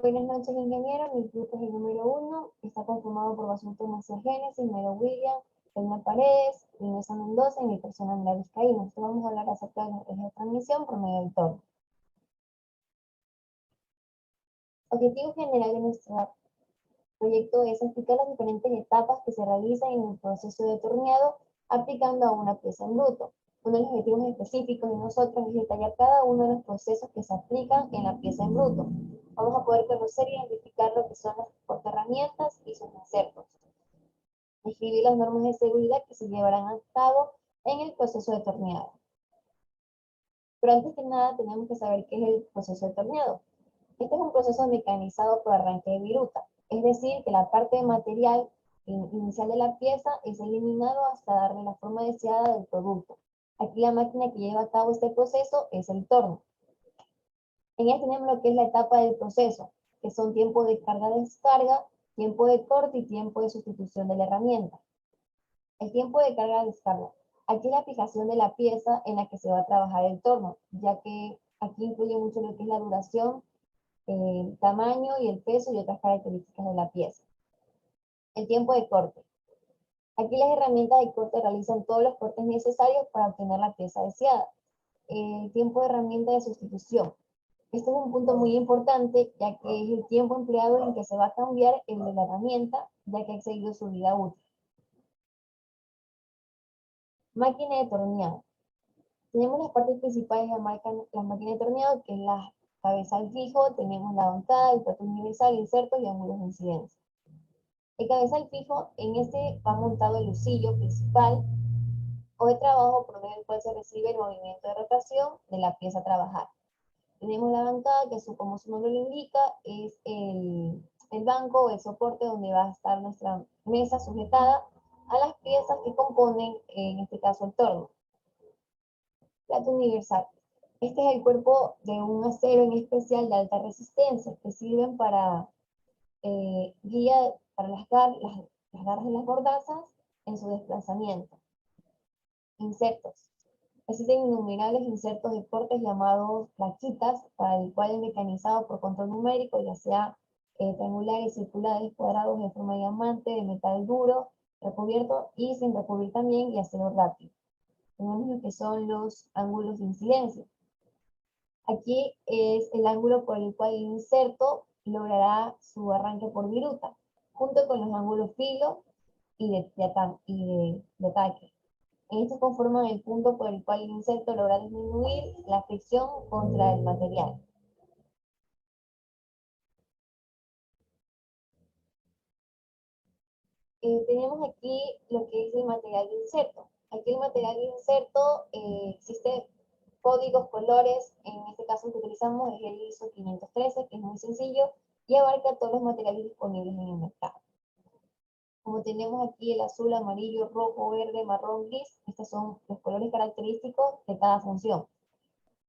Buenas noches, ingeniero. Mi grupo es el número 1. Está conformado por Basulto Macías Génesis, Mero William, Elena Paredes, Inés Mendoza y mi persona Andrea Vizcaíno. Entonces vamos a hablar acerca de los ejes de transmisión por medio del torno. Objetivo general de nuestro proyecto es explicar las diferentes etapas que se realizan en el proceso de torneado aplicando a una pieza en bruto. Uno de los objetivos específicos de nosotros es detallar cada uno de los procesos que se aplican en la pieza en bruto. Vamos a poder conocer e identificar lo que son las herramientas y sus insertos. Describir las normas de seguridad que se llevarán a cabo en el proceso de torneado. Pero antes que nada tenemos que saber qué es el proceso de torneado. Este es un proceso mecanizado por arranque de viruta, es decir, que la parte de material inicial de la pieza es eliminado hasta darle la forma deseada del producto. Aquí la máquina que lleva a cabo este proceso es el torno. En él tenemos lo que es la etapa del proceso, que son tiempo de carga-descarga, tiempo de corte y tiempo de sustitución de la herramienta. El tiempo de carga-descarga. Aquí es la fijación de la pieza en la que se va a trabajar el torno, ya que aquí incluye mucho lo que es la duración, el tamaño y el peso y otras características de la pieza. El tiempo de corte. Aquí las herramientas de corte realizan todos los cortes necesarios para obtener la pieza deseada. El tiempo de herramienta de sustitución. Este es un punto muy importante, ya que es el tiempo empleado en que se va a cambiar el de la herramienta, ya que ha excedido su vida útil. Máquina de torneado. Tenemos las partes principales de la máquina de torneado, que es la cabeza al fijo, tenemos la bancada, el plato universal, insertos y ángulos de incidencia. El cabezal fijo, en este va montado el lucillo principal o de trabajo por medio del cual se recibe el movimiento de rotación de la pieza a trabajar. Tenemos la bancada, que como su nombre lo indica, es el banco o el soporte donde va a estar nuestra mesa sujetada a las piezas que componen, en este caso, el torno. Plato universal. Este es el cuerpo de un acero en especial de alta resistencia que sirven para guía para las garras de las bordazas en su desplazamiento. Insertos. Existen innumerables insertos de cortes llamados plaquitas, para el cual es mecanizado por control numérico, ya sea triangulares, circulares, cuadrados, de forma de diamante, de metal duro, recubierto y sin recubrir también, y acero rápido. Tenemos lo que son los ángulos de incidencia. Aquí es el ángulo por el cual el inserto logrará su arranque por viruta, junto con los ángulos filo y de ataque. Estos conforman el punto por el cual el inserto logra disminuir la fricción contra el material. Tenemos aquí lo que es el material de inserto. Aquí el material de inserto existe códigos, colores. En este caso el que utilizamos es el ISO 513, que es muy sencillo y abarca todos los materiales disponibles en el mercado. Como tenemos aquí el azul, amarillo, rojo, verde, marrón, gris, estos son los colores característicos de cada función.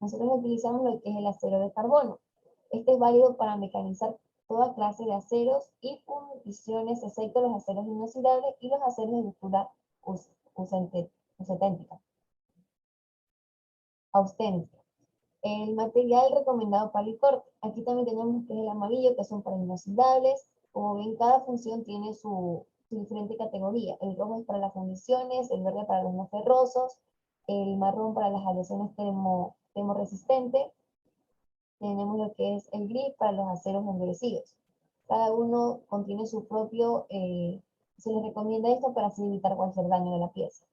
Nosotros utilizamos lo que es el acero de carbono. Este es válido para mecanizar toda clase de aceros y fundiciones, excepto los aceros inoxidables y los aceros de estructura auténtica. El material recomendado para el corte. Aquí también tenemos que es el amarillo, que son para inoxidables. Como ven, cada función tiene su diferente categoría. El rojo es para las fundiciones, el verde para los no ferrosos, el marrón para las aleaciones termoresistentes. Tenemos lo que es el gris para los aceros endurecidos. Cada uno contiene su propio, se les recomienda esto para así evitar cualquier daño de la pieza.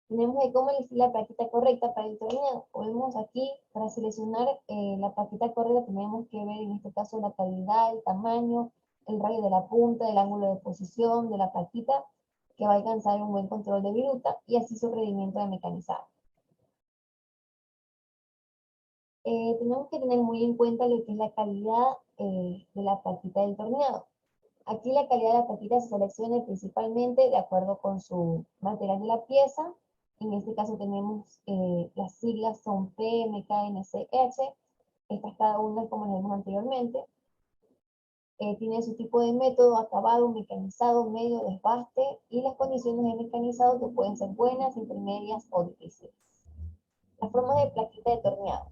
Tenemos que cómo elegir la plaquita correcta para el torneo. Podemos aquí, para seleccionar la plaquita correcta, tenemos que ver en este caso la calidad, el tamaño, el radio de la punta, el ángulo de posición de la plaquita, que va a alcanzar un buen control de viruta y así su rendimiento de mecanizado. Tenemos que tener muy en cuenta lo que es la calidad de la plaquita del torneado. Aquí la calidad de la plaquita se selecciona principalmente de acuerdo con su material de la pieza. En este caso tenemos las siglas son PMKNCH. Estas cada una como les vimos anteriormente. Tiene su tipo de método, acabado, mecanizado, medio, desbaste y las condiciones de mecanizado que pueden ser buenas, intermedias o difíciles. La forma de plaquita de torneado.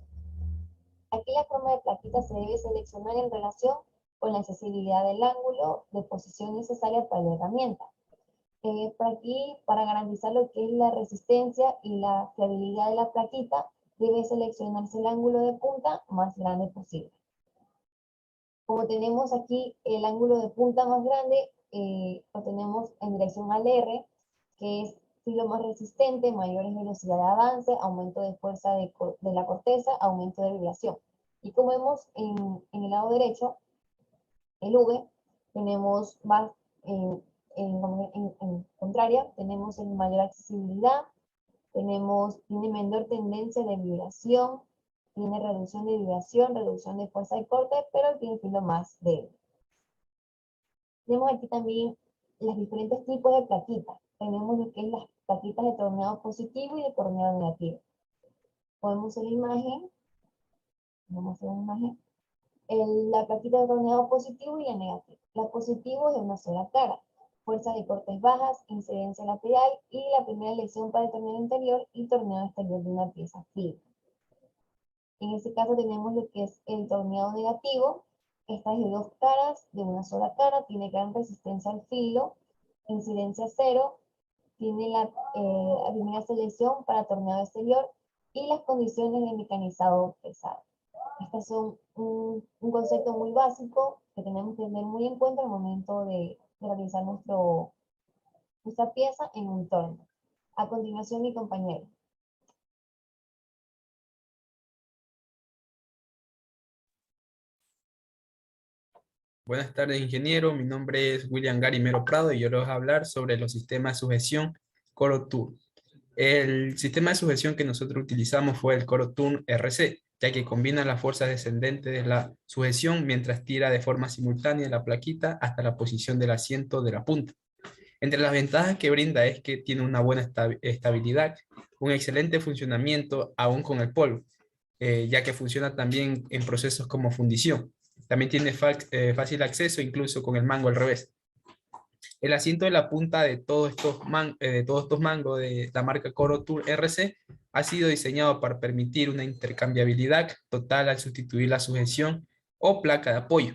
Aquí la forma de plaquita se debe seleccionar en relación con la accesibilidad del ángulo de posición necesaria para la herramienta. Por aquí, para garantizar lo que es la resistencia y la fiabilidad de la plaquita, debe seleccionarse el ángulo de punta más grande posible. Como tenemos aquí el ángulo de punta más grande, lo tenemos en dirección al R, que es filo más resistente, mayores velocidad de avance, aumento de fuerza de la corteza, aumento de vibración. Y como vemos en el lado derecho, el V, tenemos más, en contraria, tenemos en mayor accesibilidad, tiene menor tendencia de vibración, tiene reducción de vibración, reducción de fuerza de corte, pero tiene filo más débil. Tenemos aquí también los diferentes tipos de plaquitas. Tenemos lo que es las plaquitas de torneado positivo y de torneado negativo. Podemos ver la imagen. Vamos a ver la imagen. La plaquita de torneado positivo y el negativo. La positivo es de una sola cara. Fuerza de cortes bajas, incidencia lateral y la primera elección para el torneo interior y torneo exterior de una pieza fija. En este caso tenemos lo que es el torneado negativo. Esta es de dos caras, de una sola cara, tiene gran resistencia al filo, incidencia cero, tiene la primera selección para torneado exterior y las condiciones de mecanizado pesado. Estas son un concepto muy básico que tenemos que tener muy en cuenta al momento de realizar nuestra pieza en un torno. A continuación, mi compañero. Buenas tardes, ingeniero. Mi nombre es William Gary Mero Prado y yo les voy a hablar sobre los sistemas de sujeción Coro-Turn. El sistema de sujeción que nosotros utilizamos fue el Coro-Turn RC, ya que combina las fuerzas descendentes de la sujeción mientras tira de forma simultánea la plaquita hasta la posición del asiento de la punta. Entre las ventajas que brinda es que tiene una buena estabilidad, un excelente funcionamiento aún con el polvo, ya que funciona también en procesos como fundición. También tiene fácil acceso incluso con el mango al revés. El asiento de la punta de todos estos mangos de la marca Coro Tour RC ha sido diseñado para permitir una intercambiabilidad total al sustituir la sujeción o placa de apoyo.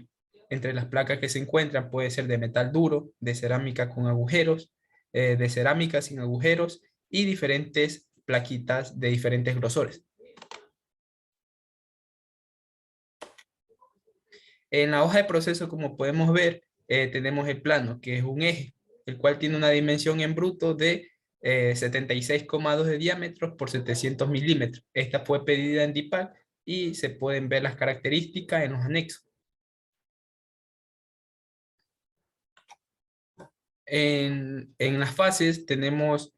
Entre las placas que se encuentran puede ser de metal duro, de cerámica con agujeros, de cerámica sin agujeros y diferentes plaquitas de diferentes grosores. En la hoja de proceso, como podemos ver, tenemos el plano, que es un eje, el cual tiene una dimensión en bruto de 76,2 de diámetro por 700 milímetros. Esta fue pedida en DIPAC y se pueden ver las características en los anexos. En las fases tenemos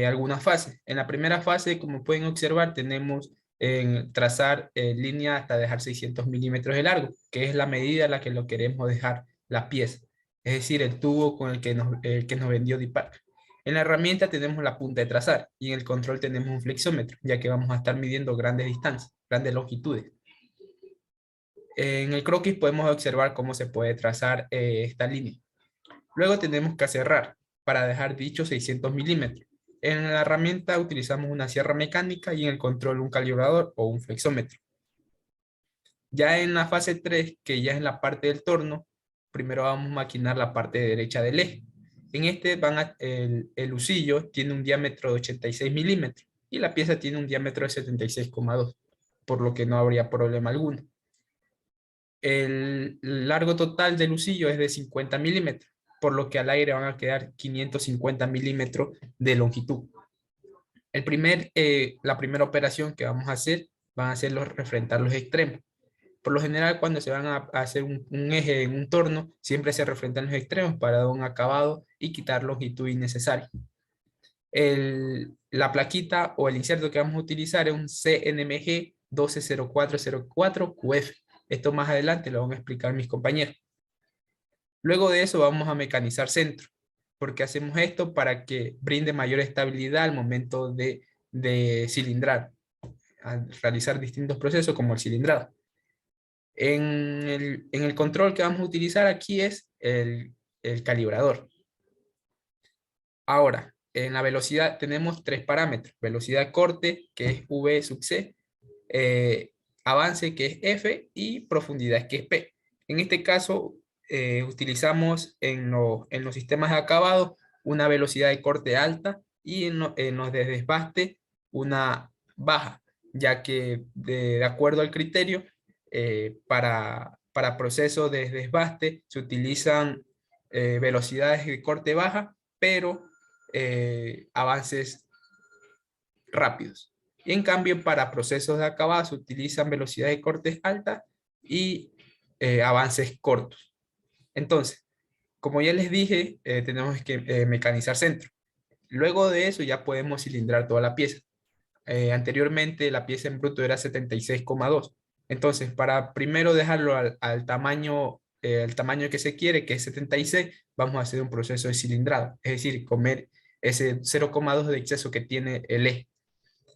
algunas fases. En la primera fase, como pueden observar, tenemos en trazar línea hasta dejar 600 milímetros de largo, que es la medida a la que lo queremos dejar la pieza. Es decir, el tubo con el que nos vendió DIPAC. En la herramienta tenemos la punta de trazar y en el control tenemos un flexómetro, ya que vamos a estar midiendo grandes distancias, grandes longitudes. En el croquis podemos observar cómo se puede trazar esta línea. Luego tenemos que cerrar para dejar dichos 600 milímetros. En la herramienta utilizamos una sierra mecánica y en el control un calibrador o un flexómetro. Ya en la fase 3, que ya es en la parte del torno, primero vamos a maquinar la parte derecha del eje. En este el husillo tiene un diámetro de 86 milímetros y la pieza tiene un diámetro de 76,2, por lo que no habría problema alguno. El largo total del husillo es de 50 milímetros, por lo que al aire van a quedar 550 milímetros de longitud. La primera operación que vamos a hacer van a ser refrentar los extremos. Por lo general, cuando se van a hacer un eje en un torno, siempre se refrentan los extremos para dar un acabado y quitar longitud innecesaria. La plaquita o el inserto que vamos a utilizar es un CNMG 120404QF. Esto más adelante lo van a explicar mis compañeros. Luego de eso vamos a mecanizar centro, porque hacemos esto para que brinde mayor estabilidad al momento de cilindrar, al realizar distintos procesos como el cilindrado. En el control que vamos a utilizar aquí es el calibrador. Ahora, en la velocidad tenemos tres parámetros: velocidad corte, que es V sub C, avance, que es F, y profundidad, que es P. En este caso, utilizamos en los sistemas de acabado una velocidad de corte alta y en los de desbaste una baja, ya que de acuerdo al criterio, para procesos de desbaste se utilizan velocidades de corte baja, pero avances rápidos. Y en cambio, para procesos de acabado se utilizan velocidades de cortes altas y avances cortos. Entonces, como ya les dije, tenemos que mecanizar centro. Luego de eso ya podemos cilindrar toda la pieza. Anteriormente la pieza en bruto era 76,2. Entonces, para primero dejarlo al tamaño que se quiere, que es 76, vamos a hacer un proceso de cilindrado. Es decir, comer ese 0,2 de exceso que tiene el eje,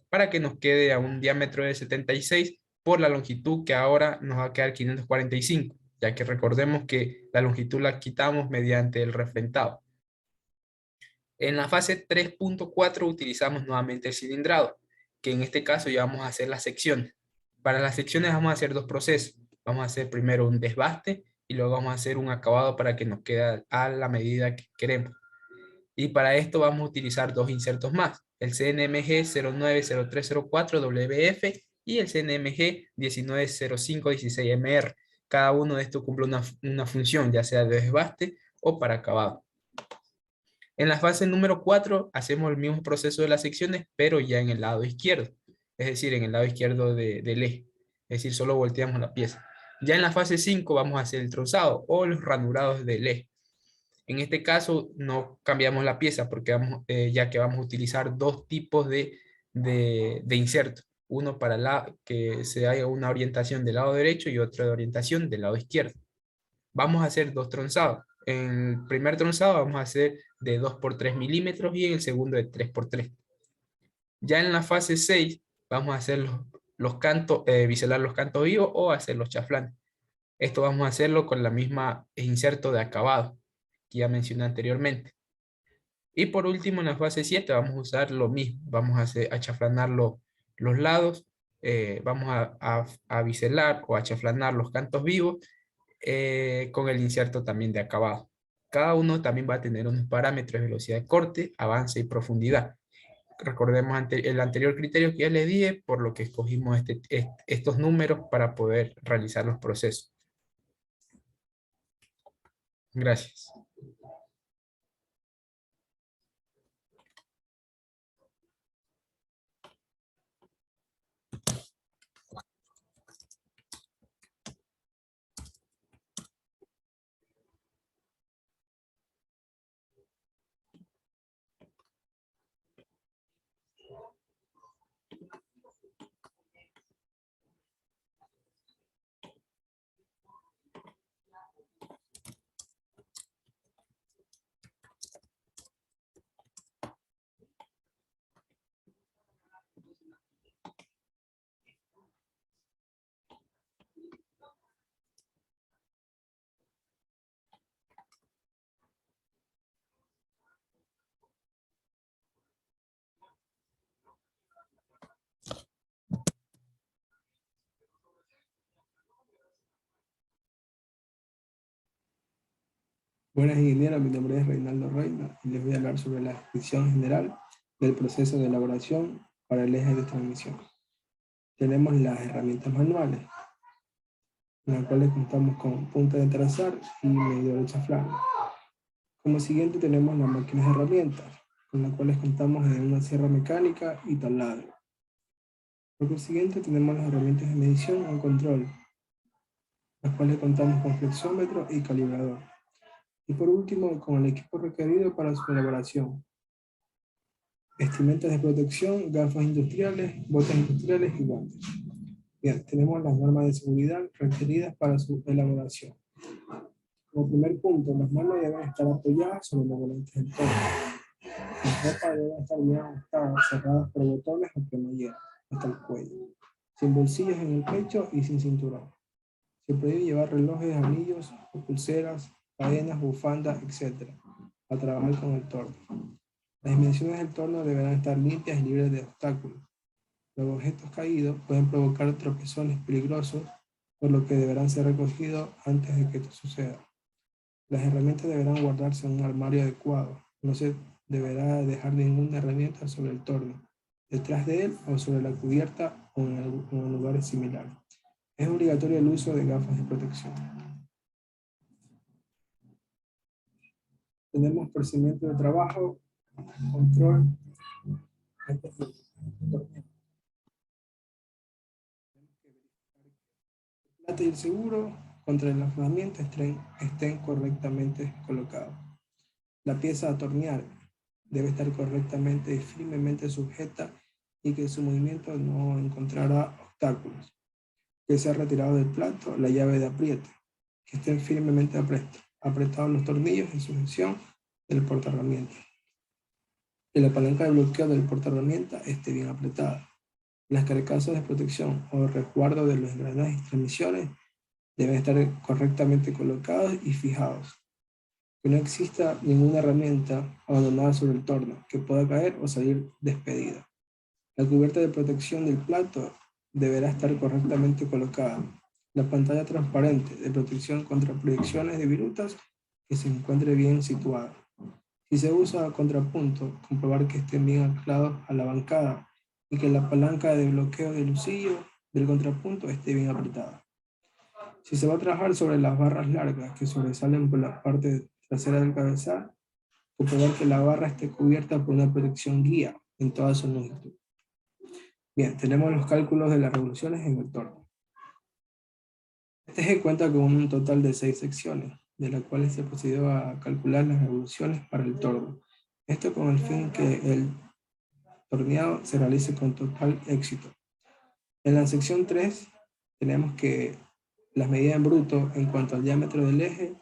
para que nos quede a un diámetro de 76 por la longitud, que ahora nos va a quedar 545, ya que recordemos que la longitud la quitamos mediante el refrentado. En la fase 3.4 utilizamos nuevamente el cilindrado, que en este caso ya vamos a hacer las secciones. Para las secciones vamos a hacer dos procesos. Vamos a hacer primero un desbaste y luego vamos a hacer un acabado para que nos quede a la medida que queremos. Y para esto vamos a utilizar dos insertos más: el CNMG 090304WF y el CNMG 190516MR. Cada uno de estos cumple una función, ya sea de desbaste o para acabado. En la fase número 4 hacemos el mismo proceso de las secciones, pero ya en el lado izquierdo, es decir, en el lado izquierdo del eje, es decir, solo volteamos la pieza. Ya en la fase 5 vamos a hacer el trozado o los ranurados del eje. En este caso no cambiamos la pieza porque ya que vamos a utilizar dos tipos de inserto. Uno para que se haga una orientación del lado derecho y otro de orientación del lado izquierdo. Vamos a hacer dos tronzados. En el primer tronzado vamos a hacer de 2 por 3 milímetros y en el segundo de 3 por 3. Ya en la fase 6 vamos a hacer los cantos, biselar los cantos vivos o hacer los chaflanes. Esto vamos a hacerlo con la misma inserto de acabado que ya mencioné anteriormente. Y por último, en la fase 7 vamos a usar lo mismo. Vamos a chaflanar los lados, vamos a biselar o a chaflanar los cantos vivos con el inserto también de acabado. Cada uno también va a tener unos parámetros de velocidad de corte, avance y profundidad. Recordemos el anterior criterio que ya les dije, por lo que escogimos estos números para poder realizar los procesos. Gracias. Buenas ingenieros, mi nombre es Reinaldo Reina y les voy a hablar sobre la descripción general del proceso de elaboración para el eje de transmisión. Tenemos las herramientas manuales, en las cuales contamos con punta de trazar y medidor de chaflán. Como siguiente tenemos las máquinas de herramientas, con las cuales contamos en una sierra mecánica y taladro. Por consiguiente tenemos las herramientas de medición o control, las cuales contamos con flexómetro y calibrador. Y por último, con el equipo requerido para su elaboración: vestimentas de protección, gafas industriales, botas industriales y guantes. Bien, tenemos las normas de seguridad requeridas para su elaboración. Como primer punto, las manos deben estar apoyadas sobre los volantes del torno. Las ropas deben estar bien ajustadas, cerradas por botones o cremallera hasta el cuello, sin bolsillos en el pecho y sin cinturón. Se prohíbe llevar relojes, anillos o pulseras, cadenas, bufandas, etc. a trabajar con el torno. Las dimensiones del torno deberán estar limpias y libres de obstáculos. Los objetos caídos pueden provocar tropezones peligrosos, por lo que deberán ser recogidos antes de que esto suceda. Las herramientas deberán guardarse en un armario adecuado. No se deberá dejar ninguna herramienta sobre el torno, detrás de él o sobre la cubierta o en lugares similares. Es obligatorio el uso de gafas de protección. Tenemos procedimiento de trabajo, control. Antes de dormir. El plata y el seguro contra el afloramiento estén correctamente colocados. La pieza a atornillar debe estar correctamente y firmemente sujeta y que su movimiento no encontrará obstáculos. Que sea retirado del plato la llave de apriete, que estén firmemente apretados los tornillos en sujeción del portaherramientas. Que la palanca de bloqueo del portaherramientas esté bien apretada. Las carcasas de protección o resguardo de los engranajes y transmisiones deben estar correctamente colocados y fijados. Que no exista ninguna herramienta abandonada sobre el torno que pueda caer o salir despedida. La cubierta de protección del plato deberá estar correctamente colocada. La pantalla transparente de protección contra proyecciones de virutas que se encuentre bien situada. Si se usa contrapunto, comprobar que estén bien anclados a la bancada y que la palanca de bloqueo del lucillo del contrapunto esté bien apretada. Si se va a trabajar sobre las barras largas que sobresalen por la parte trasera del cabezal, comprobar que la barra esté cubierta por una protección guía en toda su longitud. Bien, tenemos los cálculos de las revoluciones en el torno. Este eje cuenta con un total de 6 secciones, de las cuales se procedió a calcular las revoluciones para el torno. Esto con el fin que el torneado se realice con total éxito. En la sección 3 tenemos que las medidas en bruto en cuanto al diámetro del eje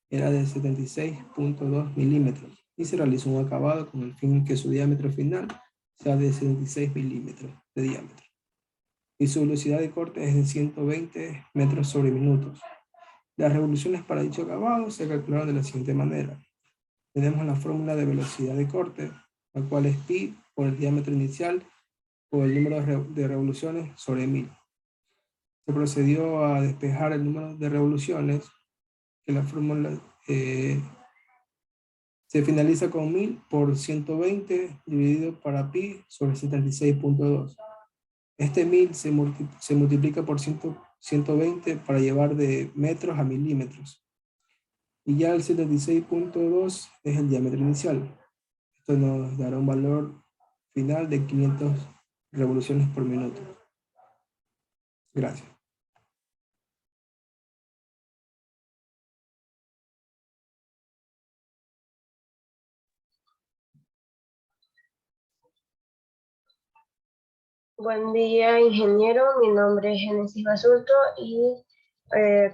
era de 76.2 milímetros y se realizó un acabado con el fin que su diámetro final sea de 76 milímetros de diámetro. Y su velocidad de corte es de 120 metros sobre minutos. Las revoluciones para dicho acabado se calcularon de la siguiente manera. Tenemos la fórmula de velocidad de corte, la cual es pi por el diámetro inicial por el número de revoluciones sobre 1000. Se procedió a despejar el número de revoluciones, que la fórmula se finaliza con 1000 por 120 dividido para pi sobre 76.2. Este 1000 se multiplica por 120 para llevar de metros a milímetros. Y ya el 76.2 es el diámetro inicial. Esto nos dará un valor final de 500 revoluciones por minuto. Gracias. Buen día, ingeniero. Mi nombre es Génesis Basulto y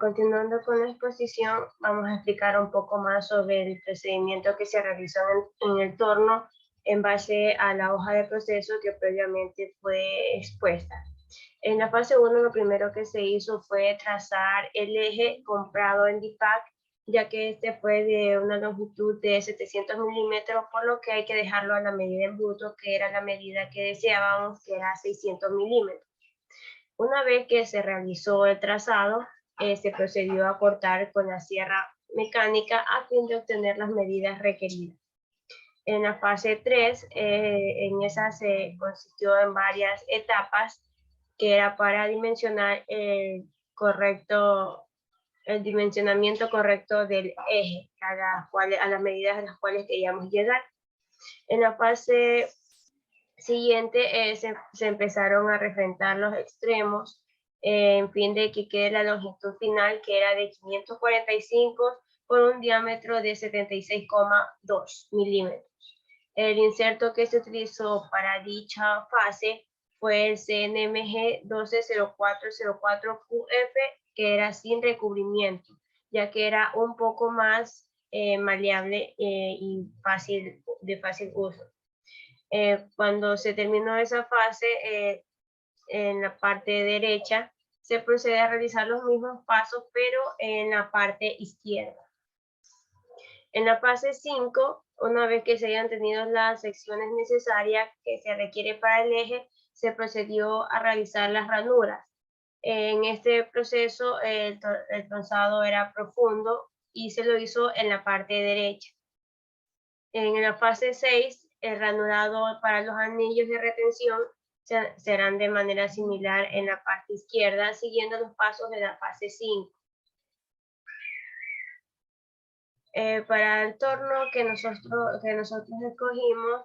continuando con la exposición, vamos a explicar un poco más sobre el procedimiento que se realizó en el torno en base a la hoja de proceso que previamente fue expuesta. En la fase 1, lo primero que se hizo fue trazar el eje comprado en DIPAC, ya que este fue de una longitud de 700 milímetros, por lo que hay que dejarlo a la medida en bruto, que era la medida que deseábamos, que era 600 milímetros. Una vez que se realizó el trazado, se procedió a cortar con la sierra mecánica a fin de obtener las medidas requeridas. En la fase 3, en esa se consistió en varias etapas, que era para dimensionar el dimensionamiento correcto del eje, a las medidas a las cuales queríamos llegar. En la fase siguiente se empezaron a refrentar los extremos, en fin de que quede la longitud final, que era de 545 por un diámetro de 76,2 milímetros. El inserto que se utilizó para dicha fase fue el CNMG 120404QF, que era sin recubrimiento, ya que era un poco más maleable y de fácil uso. Cuando se terminó esa fase, en la parte derecha se procede a realizar los mismos pasos, pero en la parte izquierda. En la fase 5 Una vez que se hayan tenido las secciones necesarias que se requiere para el eje, se procedió a realizar las ranuras. En este proceso, el trazado era profundo y se lo hizo en la parte derecha. En la fase 6, el ranurado para los anillos de retención serán de manera similar en la parte izquierda, siguiendo los pasos de la fase 5. Para el torno que nosotros escogimos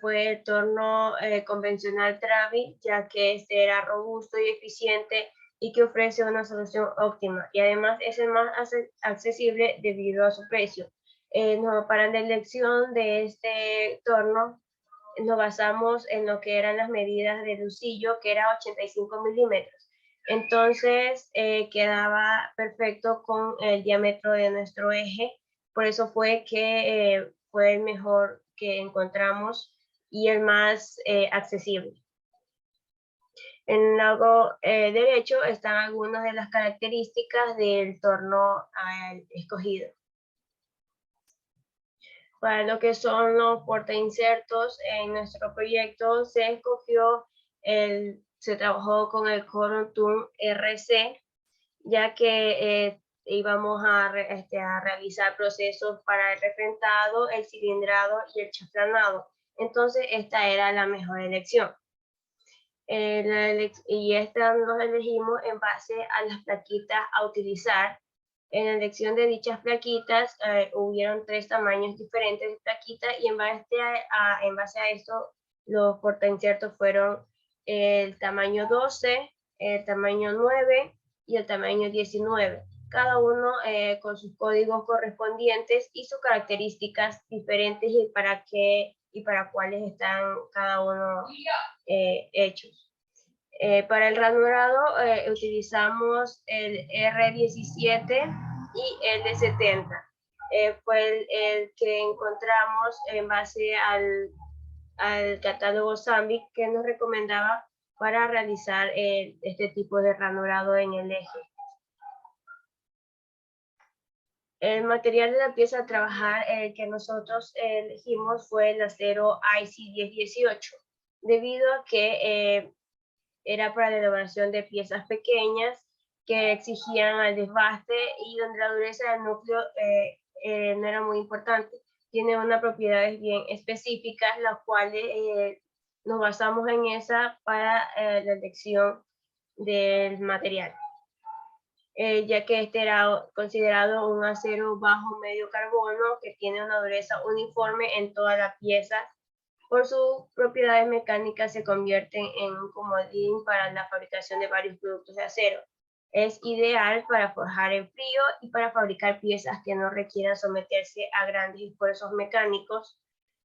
fue el torno convencional Travi, ya que este era robusto y eficiente y que ofrece una solución óptima, y además es el más accesible debido a su precio. Para la elección de este torno nos basamos en lo que eran las medidas de lucillo, que era 85 milímetros. Entonces quedaba perfecto con el diámetro de nuestro eje. Por eso fue que fue el mejor que encontramos y el más accesible. En el lado derecho están algunas de las características del torno escogido. Para lo que son los portainsertos, en nuestro proyecto se escogió, se trabajó con el Coron Tool RC, ya que íbamos a realizar procesos para el refrentado, el cilindrado y el chaflanado. Entonces esta era la mejor elección. Y esta los elegimos en base a las plaquitas a utilizar. En la elección de dichas plaquitas hubieron 3 tamaños diferentes de plaquitas, y en base a esto los portainsertos fueron el tamaño 12, el tamaño 9 y el tamaño 19, cada uno con sus códigos correspondientes y sus características diferentes y para cuáles están cada uno hechos. Para el ranurado utilizamos el R17 y el D70. Fue el que encontramos en base al catálogo Zambic, que nos recomendaba para realizar este tipo de ranurado en el eje. El material de la pieza a trabajar que nosotros elegimos fue el acero IC1018, debido a que era para la elaboración de piezas pequeñas que exigían al desbaste y donde la dureza del núcleo no era muy importante. Tiene unas propiedades bien específicas, las cuales nos basamos en esa para la elección del material. Ya que este era considerado un acero bajo medio carbono que tiene una dureza uniforme en toda la pieza. Por sus propiedades mecánicas se convierten en un comodín para la fabricación de varios productos de acero. Es ideal para forjar en frío y para fabricar piezas que no requieran someterse a grandes esfuerzos mecánicos.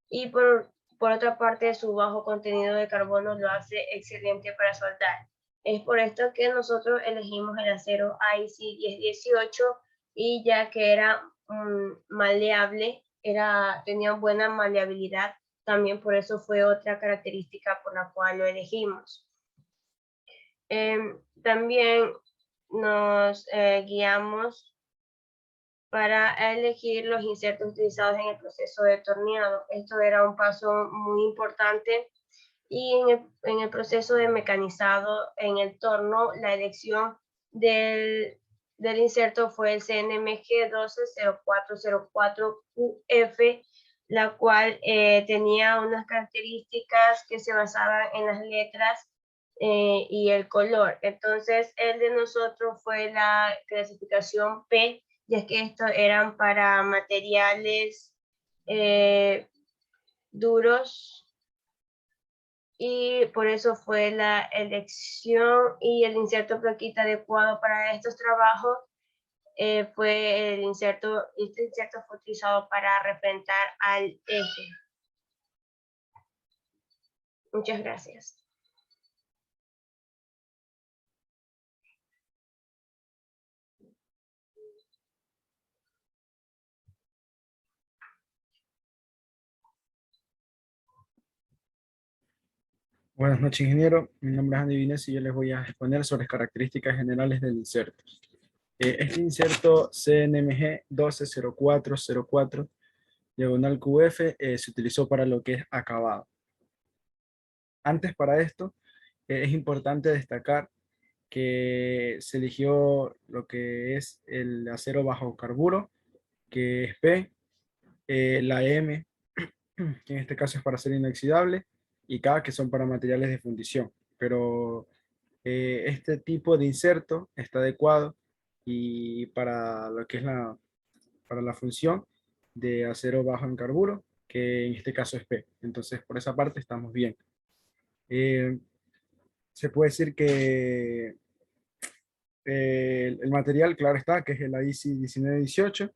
Y por otra parte, su bajo contenido de carbono lo hace excelente para soldar. Es por esto que nosotros elegimos el acero IC1018, y ya que era maleable, tenía buena maleabilidad. También por eso fue otra característica por la cual lo elegimos. También nos guiamos para elegir los insertos utilizados en el proceso de torneado. Esto era un paso muy importante, y en el proceso de mecanizado en el torno, la elección del inserto fue el CNMG 120404QF, la cual tenía unas características que se basaban en las letras y el color. Entonces, el de nosotros fue la clasificación P, ya que estos eran para materiales duros, y por eso fue la elección, y el inserto plaquita adecuado para estos trabajos fue este inserto fue utilizado para refrentar al eje. Muchas gracias. Buenas noches, ingeniero. Mi nombre es Andy Vines y yo les voy a exponer sobre las características generales del inserto. Este inserto CNMG 120404 diagonal QF se utilizó para lo que es acabado. Antes para esto es importante destacar que se eligió lo que es el acero bajo carburo, que es P, la M, que en este caso es para acero inoxidable, y K, que son para materiales de fundición. Pero este tipo de inserto está adecuado y para lo que es para la función de acero bajo en carburo, que en este caso es P. Entonces, por esa parte estamos bien. Se puede decir que el material, claro está, que es el AISI 1918,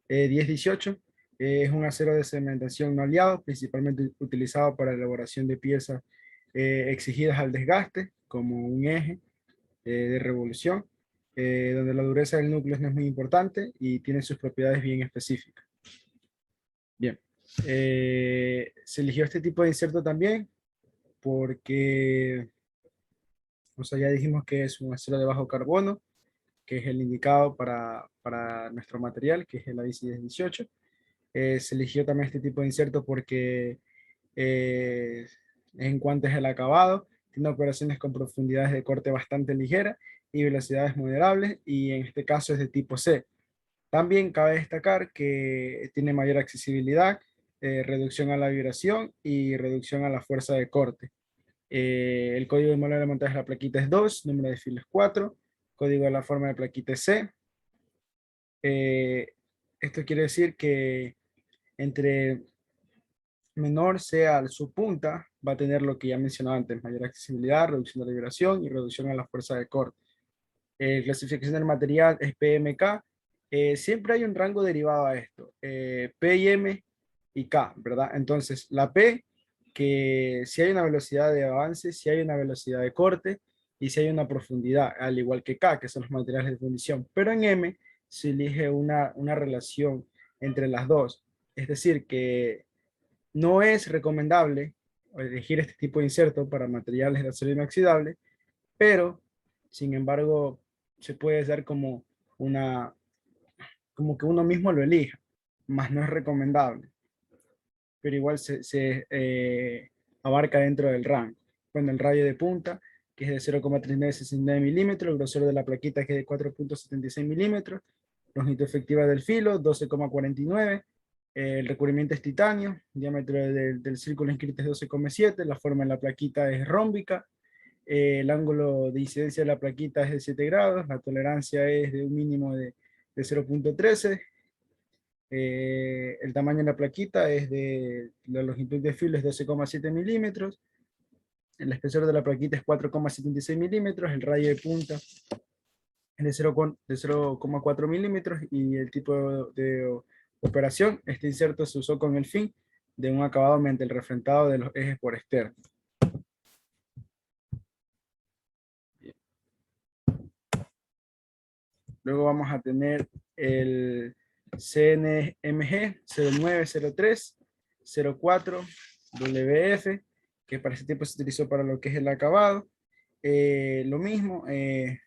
1018, es un acero de cementación no aliado, principalmente utilizado para la elaboración de piezas exigidas al desgaste, como un eje de revolución, donde la dureza del núcleo no es muy importante y tiene sus propiedades bien específicas. Bien, se eligió este tipo de inserto también porque, o sea, ya dijimos que es un acero de bajo carbono, que es el indicado para nuestro material, que es el AISI 1018. Se eligió también este tipo de inserto porque en cuanto es el acabado, tiene operaciones con profundidades de corte bastante ligeras y velocidades moderables, y en este caso es de tipo C. También cabe destacar que tiene mayor accesibilidad, reducción a la vibración y reducción a la fuerza de corte. El código de modelo de montaje de la plaquita es 2, número de filo es 4, código de la forma de plaquita es C. Esto quiere decir que entre menor sea su punta, va a tener lo que ya mencionaba antes: mayor accesibilidad, reducción de la vibración y reducción a la fuerza de corte. Clasificación del material es PMK. Siempre hay un rango derivado a esto, P y M y K, ¿verdad? Entonces, la P, que si hay una velocidad de avance, si hay una velocidad de corte y si hay una profundidad, al igual que K, que son los materiales de fundición. Pero en M se elige una relación entre las dos. Es decir, que no es recomendable elegir este tipo de inserto para materiales de acero inoxidable, pero, sin embargo, se puede dar como como que uno mismo lo elija, más no es recomendable, pero igual se abarca dentro del rango. Bueno, el radio de punta, que es de 0,3969 milímetros, el grosor de la plaquita, que es de 4,76 milímetros, longitud efectiva del filo, 12,49, el recubrimiento es titanio, el diámetro del círculo inscrito es 12,7, la forma de la plaquita es rómbica, el ángulo de incidencia de la plaquita es de 7 grados, la tolerancia es de un mínimo de 0,13, el tamaño de la plaquita es la longitud de filo es 12,7 milímetros, el espesor de la plaquita es 4,76 milímetros, el radio de punta es de 0,4 milímetros y el tipo de operación, este inserto se usó con el fin de un acabado mediante el refrentado de los ejes por externo. Luego vamos a tener el CNMG 090304 WF, que para ese tiempo se utilizó para lo que es el acabado. Lo mismo, es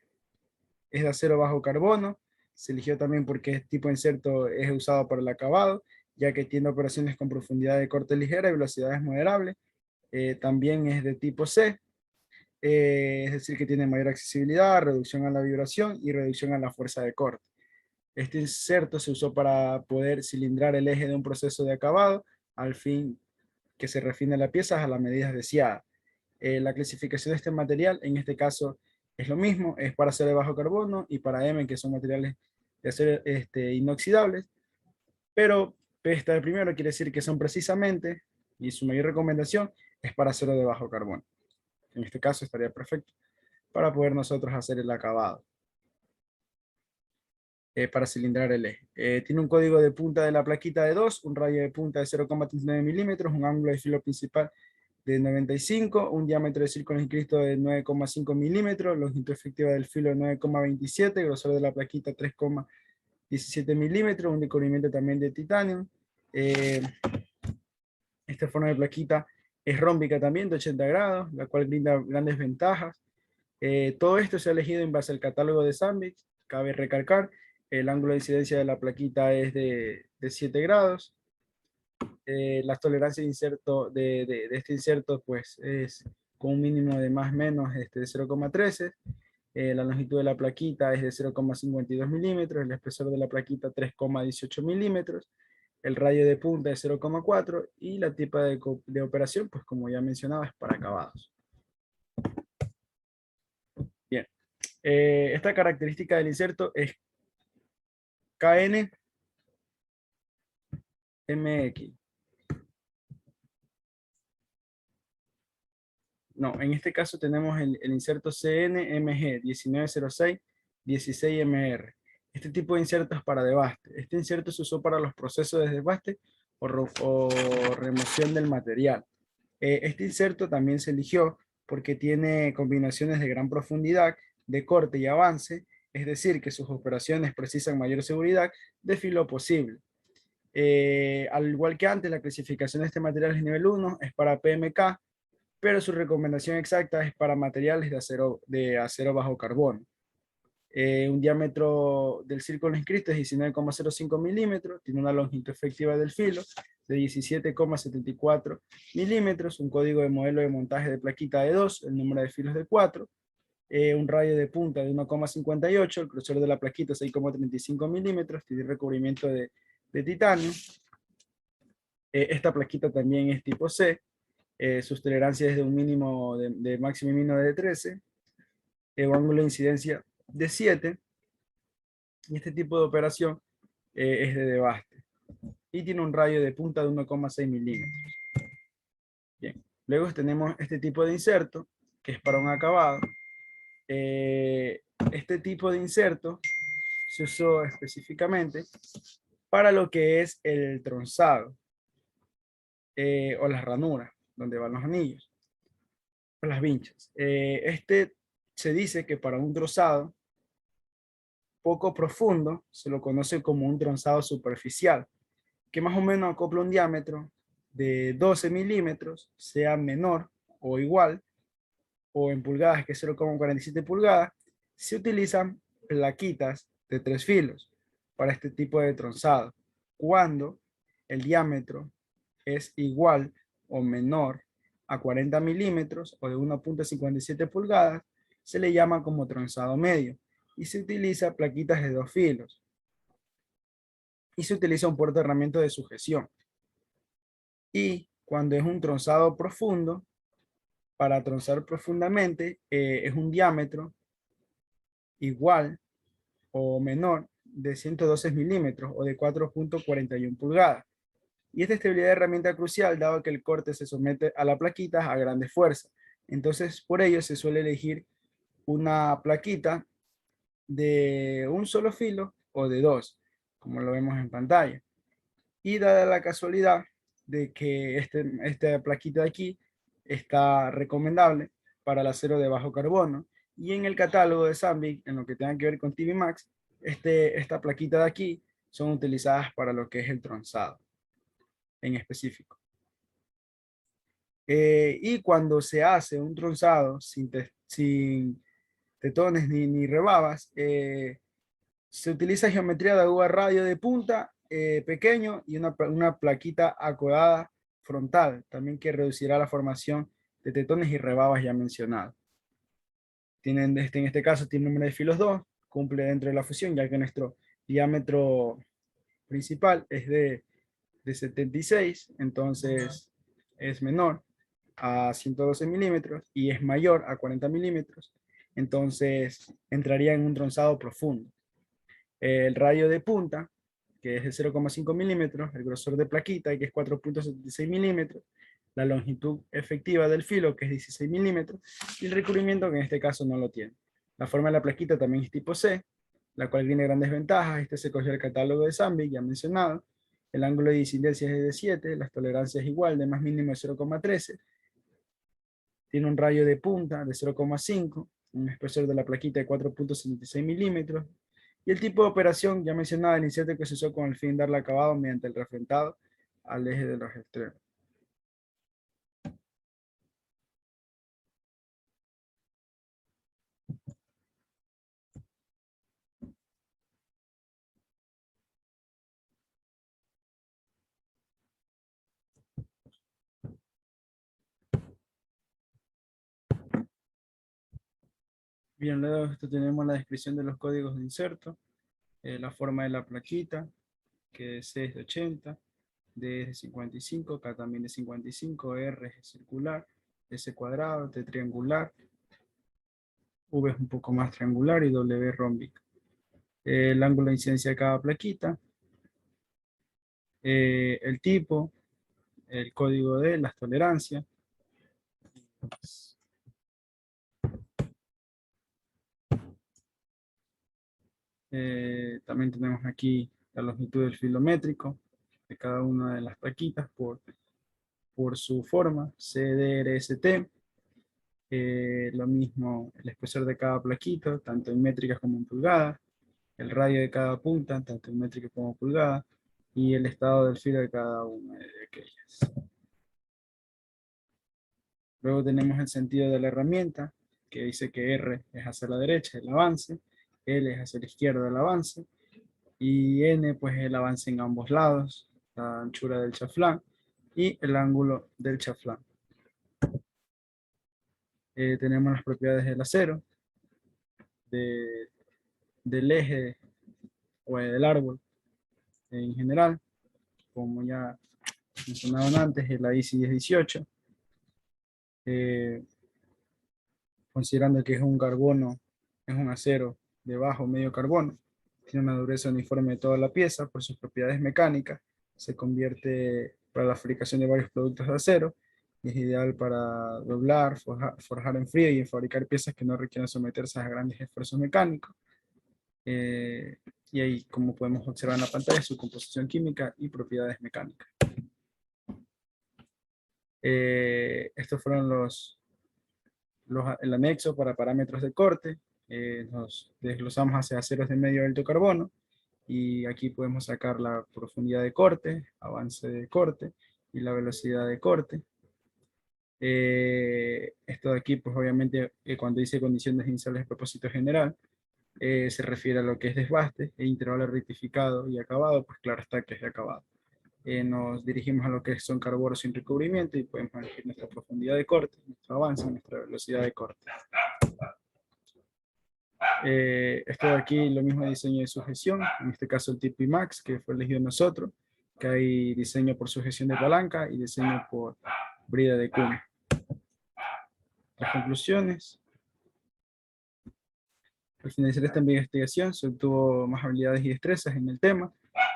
de acero bajo carbono. Se eligió también porque este tipo de inserto es usado para el acabado, ya que tiene operaciones con profundidad de corte ligera y velocidades moderables. También es de tipo C, es decir, que tiene mayor accesibilidad, reducción a la vibración y reducción a la fuerza de corte. Este inserto se usó para poder cilindrar el eje de un proceso de acabado, al fin que se refine la pieza a las medidas deseadas. La clasificación de este material, en este caso, es lo mismo, es para acero de bajo carbono y para M, que son materiales de acero inoxidables, pero P está de primero, quiere decir que son precisamente, y su mayor recomendación es para acero de bajo carbono. En este caso estaría perfecto para poder nosotros hacer el acabado para cilindrar el eje. Tiene un código de punta de la plaquita de 2, un radio de punta de 0,39 milímetros, un ángulo de filo principal de 95, un diámetro de círculo inscrito de 9,5 milímetros, longitud efectiva del filo de 9,27, grosor de la plaquita 3,17 milímetros, un recubrimiento también de titanio. Esta forma de plaquita es rómbica también, de 80 grados, la cual brinda grandes ventajas. Todo esto se ha elegido en base al catálogo de Sandvik. Cabe recalcar, el ángulo de incidencia de la plaquita es de 7 grados. La tolerancia de inserto de este inserto pues es con un mínimo de más o menos de 0,13. La longitud de la plaquita es de 0,52 milímetros, el espesor de la plaquita 3,18 milímetros, el radio de punta es 0,4 y la tipo de operación, pues como ya mencionaba, es para acabados. Bien, esta característica del inserto es KNMX. No, en este caso tenemos el inserto CNMG 1906-16MR. Este tipo de inserto es para debaste. Este inserto se usó para los procesos de debaste o remoción del material. Este inserto también se eligió porque tiene combinaciones de gran profundidad, de corte y avance, es decir, que sus operaciones precisan mayor seguridad de filo posible. Al igual que antes, la clasificación de este material es nivel 1, es para PMK, pero su recomendación exacta es para materiales de acero bajo carbono. Un diámetro del círculo inscrito es 19,05 milímetros, tiene una longitud efectiva del filo de 17,74 milímetros, un código de modelo de montaje de plaquita de 2, el número de filos de 4, un radio de punta de 1,58, el grosor de la plaquita 6,35 milímetros, tiene recubrimiento de titanio. Esta plaquita también es tipo C, sus tolerancias es de un mínimo de máximo y mínimo de 13, un ángulo de incidencia de 7, y este tipo de operación es de debaste. Y tiene un radio de punta de 1,6 milímetros. Bien, luego tenemos este tipo de inserto, que es para un acabado. Este tipo de inserto se usó específicamente para lo que es el tronzado, o las ranuras, donde van los anillos, o las vinchas. Este se dice que para un tronzado poco profundo se lo conoce como un tronzado superficial, que más o menos acopla un diámetro de 12 milímetros, sea menor o igual, o en pulgadas, que es 0,47 pulgadas. Se utilizan plaquitas de 3 filos para este tipo de tronzado, cuando el diámetro es igual o menor a 40 milímetros o de 1,57 pulgadas, se le llama como tronzado medio y se utiliza plaquitas de 2 filos y se utiliza un puerto de herramienta de sujeción. Y cuando es un tronzado profundo, para tronzar profundamente, es un diámetro igual o menor de 112 milímetros o de 4,41 pulgadas. Y esta estabilidad de herramienta es crucial dado que el corte se somete a la plaquita a grandes fuerzas. Entonces, por ello se suele elegir una plaquita de un solo filo o de dos, como lo vemos en pantalla. Y dada la casualidad de que esta plaquita de aquí está recomendable para el acero de bajo carbono, y en el catálogo de Sandvik, en lo que tenga que ver con TV Max, esta plaquita de aquí son utilizadas para lo que es el tronzado en específico. Y cuando se hace un tronzado sin tetones ni rebabas, se utiliza geometría de aguja radio de punta pequeño y una plaquita acodada frontal, también que reducirá la formación de tetones y rebabas ya mencionados. En este caso tiene número de filos 2, cumple dentro de la fusión, ya que nuestro diámetro principal es de 76, entonces es menor a 112 milímetros y es mayor a 40 milímetros, entonces entraría en un tronzado profundo. El radio de punta, que es de 0,5 milímetros, el grosor de plaquita, que es 4,76 milímetros, la longitud efectiva del filo, que es 16 milímetros, y el recubrimiento, que en este caso no lo tiene. La forma de la plaquita también es tipo C, la cual tiene grandes ventajas. Este se cogió el catálogo de Sandvik, ya mencionado. El ángulo de incidencia es de 7, las tolerancias igual, de más mínimo de 0,13. Tiene un radio de punta de 0,5, un espesor de la plaquita de 4,76 milímetros, y el tipo de operación, ya mencionaba, el inserto que se usó con el fin de darle acabado mediante el refrentado al eje de los extremos. Bien, luego de esto tenemos la descripción de los códigos de inserto, la forma de la plaquita, que C es de 80, D es de 55, K también de 55, R es circular, S cuadrado, T triangular, V es un poco más triangular y W rómbica. El ángulo de incidencia de cada plaquita, el tipo, el código de las tolerancias. También tenemos aquí la longitud del filométrico de cada una de las plaquitas por su forma, CDRST. Lo mismo el espesor de cada plaquita, tanto en métricas como en pulgadas, el radio de cada punta, tanto en métricas como pulgadas, y el estado del filo de cada una de aquellas. Luego tenemos el sentido de la herramienta, que dice que R es hacia la derecha, el avance, L es hacia la izquierda, el avance, y N pues el avance en ambos lados, la anchura del chaflán y el ángulo del chaflán. Tenemos las propiedades del acero, del eje o del árbol en general, como ya mencionaban antes, la ISI 1018, considerando que es un carbono, es un acero de bajo medio carbono, tiene una dureza uniforme de toda la pieza por sus propiedades mecánicas, se convierte para la fabricación de varios productos de acero, y es ideal para doblar, forjar en frío y fabricar piezas que no requieran someterse a grandes esfuerzos mecánicos. Y ahí, como podemos observar en la pantalla, su composición química y propiedades mecánicas. Estos fueron el anexo para parámetros de corte. Nos desglosamos hacia aceros de medio alto carbono, y aquí podemos sacar la profundidad de corte, avance de corte y la velocidad de corte. Esto de aquí, pues obviamente, cuando dice condiciones iniciales de propósito general, se refiere a lo que es desbaste, e intervalo rectificado y acabado, pues claro está que es de acabado. Nos dirigimos a lo que son carbonos sin recubrimiento y podemos elegir nuestra profundidad de corte, nuestro avance, nuestra velocidad de corte. Esto de aquí, lo mismo de diseño de sujeción, en este caso el tipo IMAX, que fue elegido nosotros, que hay diseño por sujeción de palanca y diseño por brida de Kuhn. Las conclusiones. Al finalizar esta investigación, se obtuvo más habilidades y destrezas en el tema,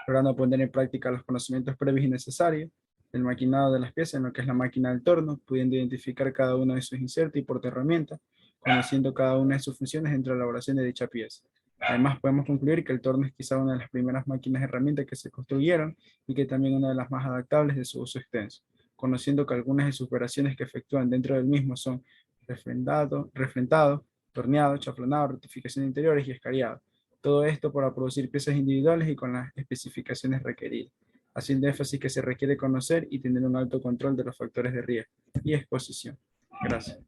logrando poner en práctica los conocimientos previos y necesarios del maquinado de las piezas en lo que es la máquina del torno, pudiendo identificar cada uno de sus insertos y portaherramientas, conociendo cada una de sus funciones dentro de la elaboración de dicha pieza. Además, podemos concluir que el torno es quizá una de las primeras máquinas herramientas que se construyeron y que también una de las más adaptables de su uso extenso, conociendo que algunas de sus operaciones que efectúan dentro del mismo son refrentado, torneado, chaflanado, rectificación de interiores y escariado. Todo esto para producir piezas individuales y con las especificaciones requeridas, haciendo énfasis que se requiere conocer y tener un alto control de los factores de riesgo y exposición. Gracias.